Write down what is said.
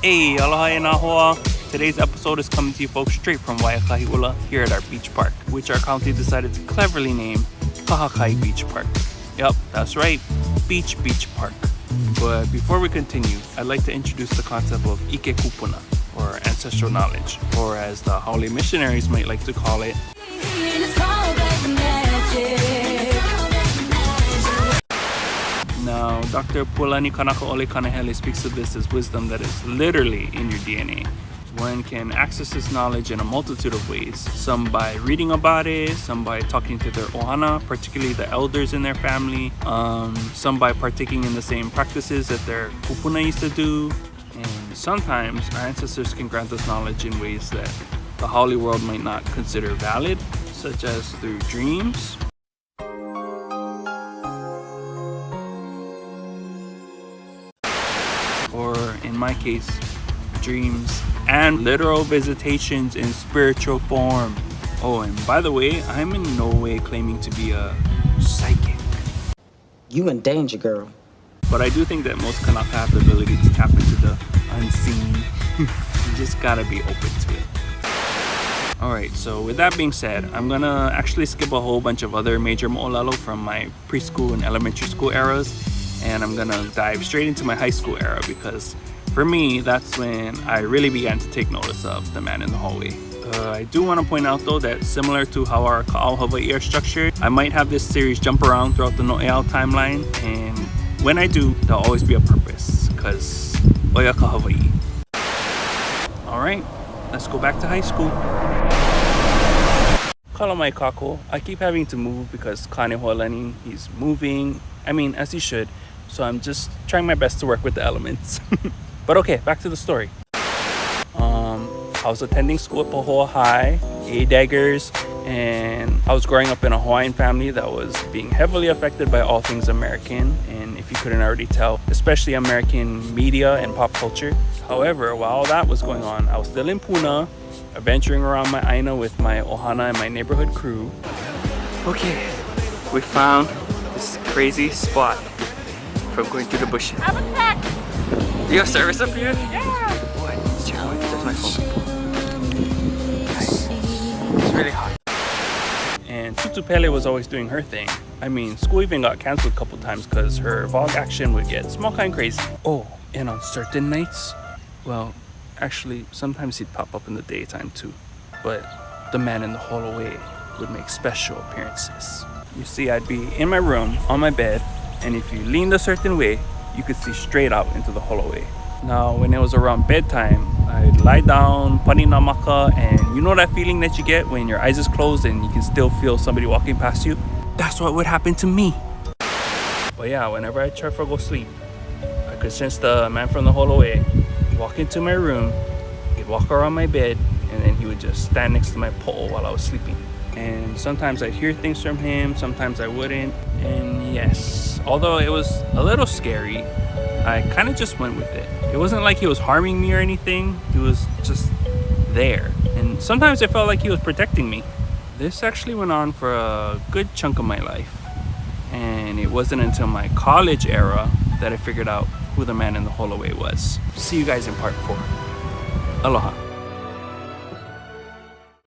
Hey, aloha e nā hoa. Today's episode is coming to you folks straight from Ula here at our beach park, which our county decided to cleverly name Kahakai Beach Park. Yep, that's right, Beach Park. But before we continue, I'd like to introduce the concept of Ike Kupuna, or ancestral knowledge, or as the Haole missionaries might like to call it, Now, Dr. Pualani Kanakaʻole Kanahele speaks of this as wisdom that is literally in your DNA. One can access this knowledge in a multitude of ways. Some by reading about it, some by talking to their ohana, particularly the elders in their family, some by partaking in the same practices that their kupuna used to do, and sometimes our ancestors can grant us knowledge in ways that the Haole world might not consider valid, such as through dreams, or in my case, dreams and literal visitations in spiritual form. Oh, and by the way, I'm in no way claiming to be a psychic. You in danger, girl. But I do think that most Kanaka have the ability to tap into the unseen. You just gotta be open to it. Alright, so with that being said, I'm gonna actually skip a whole bunch of other major Moʻolelo from my preschool and elementary school eras, and I'm gonna dive straight into my high school era, because for me, that's when I really began to take notice of the man in the hallway. I do want to point out though that similar to how our Kaʻao Hawaii are structured, I might have this series jump around throughout the Noʻeau timeline, and when I do, there'll always be a purpose, because Oia ka Hawaii. Alright, let's go back to high school. Kala mai kako, I keep having to move because Kane Hoalani, he's moving, I mean, as he should, so I'm just trying my best to work with the elements. But okay, back to the story. I was attending school at Pahoa High, A-Daggers, and I was growing up in a Hawaiian family that was being heavily affected by all things American, and if you couldn't already tell, especially American media and pop culture. However, while all that was going on, I was still in Puna, adventuring around my aina with my ohana and my neighborhood crew. Okay, we found this crazy spot from going through the bushes. I'm a pack. You have service up here? Yeah. Boy, there's my phone. Nice. It's really hot. And Tutu Pele was always doing her thing. I mean, school even got canceled a couple times because her vlog action would get small kind crazy. Oh, and on certain nights, well, actually, sometimes he'd pop up in the daytime too. But the man in the hallway would make special appearances. You see, I'd be in my room, on my bed, and if you leaned a certain way, you could see straight out into the hallway. Now, when it was around bedtime, I'd lie down, paninamaka, and you know that feeling that you get when your eyes is closed and you can still feel somebody walking past you? That's what would happen to me. But yeah, whenever I try to go sleep, I could sense the man from the hallway walk into my room, he'd walk around my bed, and then he would just stand next to my pole while I was sleeping. And sometimes I'd hear things from him, sometimes I wouldn't. And yes, although it was a little scary, I kind of just went with it. It wasn't like he was harming me or anything, he was just there. And sometimes I felt like he was protecting me. This actually went on for a good chunk of my life. And it wasn't until my college era that I figured out who the man in the hallway was. See you guys in part 4. Aloha.